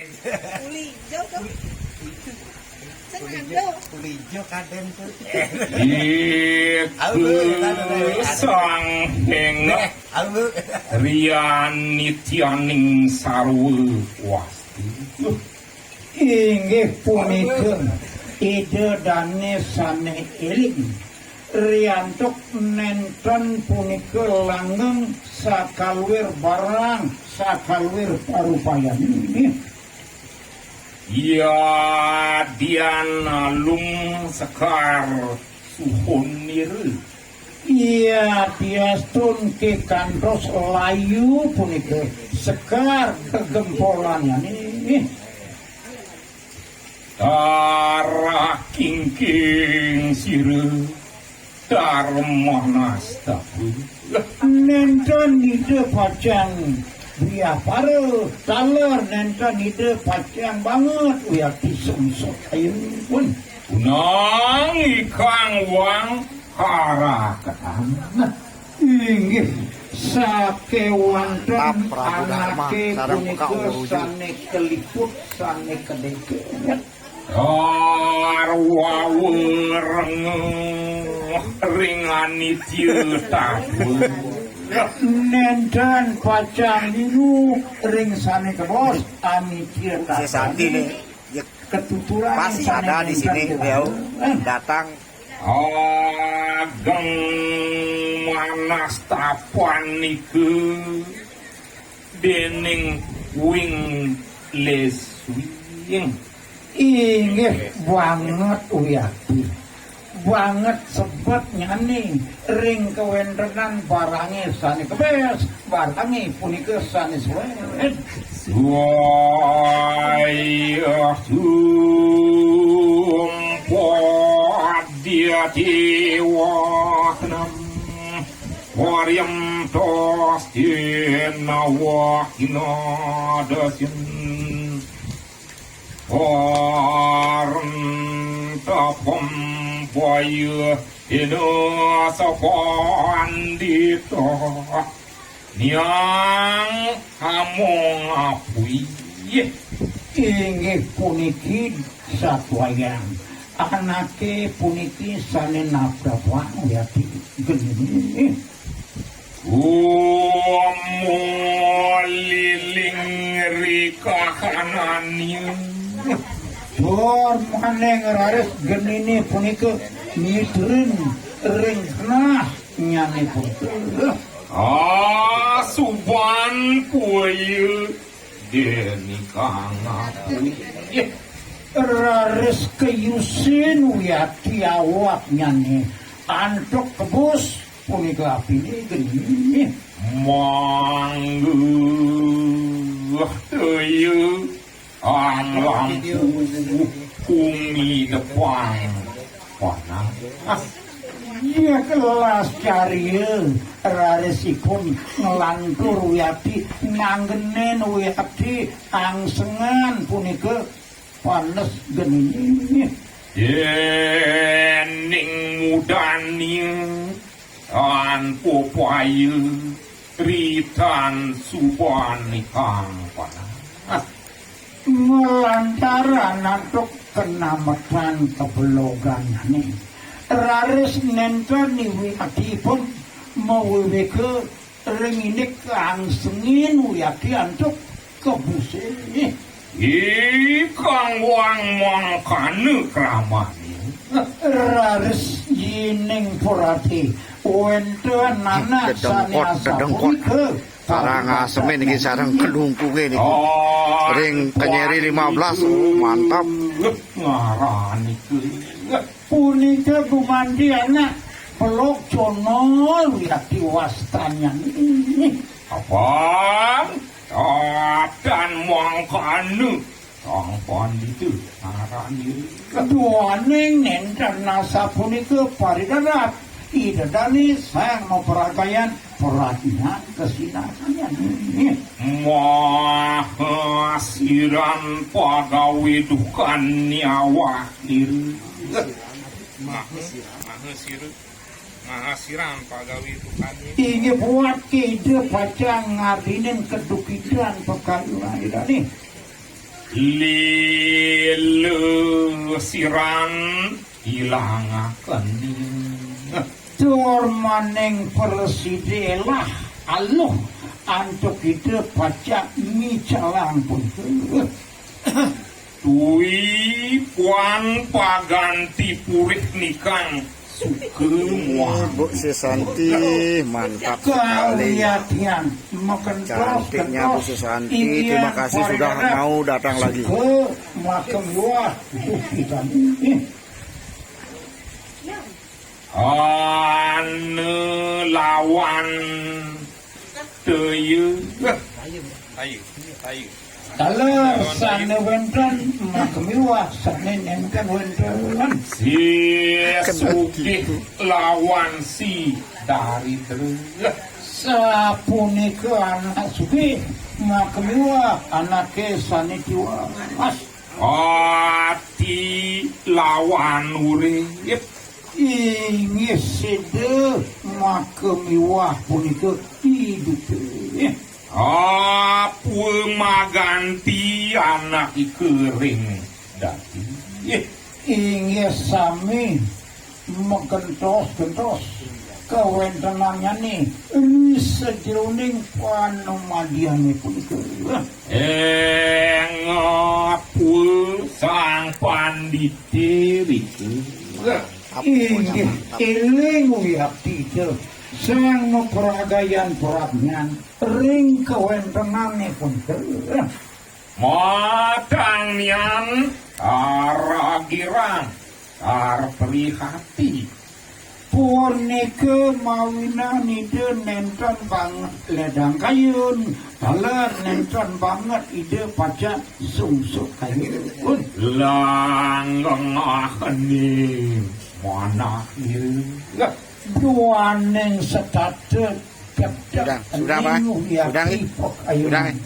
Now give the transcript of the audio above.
Ulijo tuh. Senado. Ulijo kadang tuh. Sang hengah rian nityaning sarwa wasti. Inggih punika ide dane sane eling riantuk nenten punika langgeng sakalwir barang sakalwir parupayan Ya diana lum sekar suhun niru. iya diastun ke kantos layu punika sekar kegempolannya ini Darah kingking siru darmanas tabu. nenten ide pacang biar paru taler nenten ide pacang banget ya disungsut ayo pun Nang ikang wang hara ketam. inggih sakewanten anake punika sane keliput sane kedeket Arwawureng ringani tabu. nenten pacang niru ring sane kebos anitia Sesanti nih. Ya, ketuturan pasti ada di sini beliau datang. Ageng manas tapan niku dening wing leswing. inggih banget uyati banget sebet nyani ring kewentenan barange sane kebes barange punika sane suwet Waya tumpot dia diwaknam Waryam tos dina wakina dasin Warntapam waya ina sapandita Nyang hamong apui inggih puniki satwayang anake puniki sane nabrawan uyati geni liling rikahanani Dor maneng rares genine punika nyidrin ring kenas nyane punika Suban puyu deni kang apui rares keyusin uyati awak nyane antuk kebus punika apine geni Mangguh tuyu alam bumi depan panas iya kelas cariya raresipun ngelantur uyati nganggenen uyati angsengan punika panes geni dening mudani an popayu ritan subani kang panas melantaran antuk kenametan kebelogan nih raris nenten wiatipun mawiwike ringinik angsengin wiati antuk kebuse ikang wang mangkane kramani raris yining purati wenten anak sane asapurike Sarang semen iki sarang kelungkunge niki. Ring kenyeri 15 mantap. Ngarani punika gumandi anak pelok jono wiati wastanya ini apa dan mangkane sang panditu ngarani keduane nenten nasa punika paridarat idadani sayang memperagayan perhatian kesinangannya mahasiran pagawe dukan nyawa diri mahasiran pagawe dukan ini buat kide pacang ngadinin kedukidan pekayuan idani lelesiran ilangaken tur maning persidelah aluh antuk ide pacak micalang pun tui puan paganti purih nikang sugeng Bu Susanti, mantap sekali. kalian makan Cantiknya Bu Susanti, terima kasih sudah mau datang lagi. makan luar kita ane lawan teu kalau sana wenten makan luar sana nengkan wenten si sugih lawan si dari terus sapunika anak suki makan luar anaknya sana jiwa mas ati lawan urip ingin sede makan luar punika hidup maganti anak kering dati ingin sami mengentos-gentos kewentenannya nih sejeruning panumadiannya punika ngapul sang panditiri ingin iling uyakti sang memperagayan peratnyan ring kewentenannya pun matangnian aragiran arperihati punika mawinan ide nenten banget ledang kayun talan nenten banget ide pacak sungsuk kayun langgeng ahni mana ieu duaneng setate Sudah, Pak? Sudah, nih? Sudah, nih?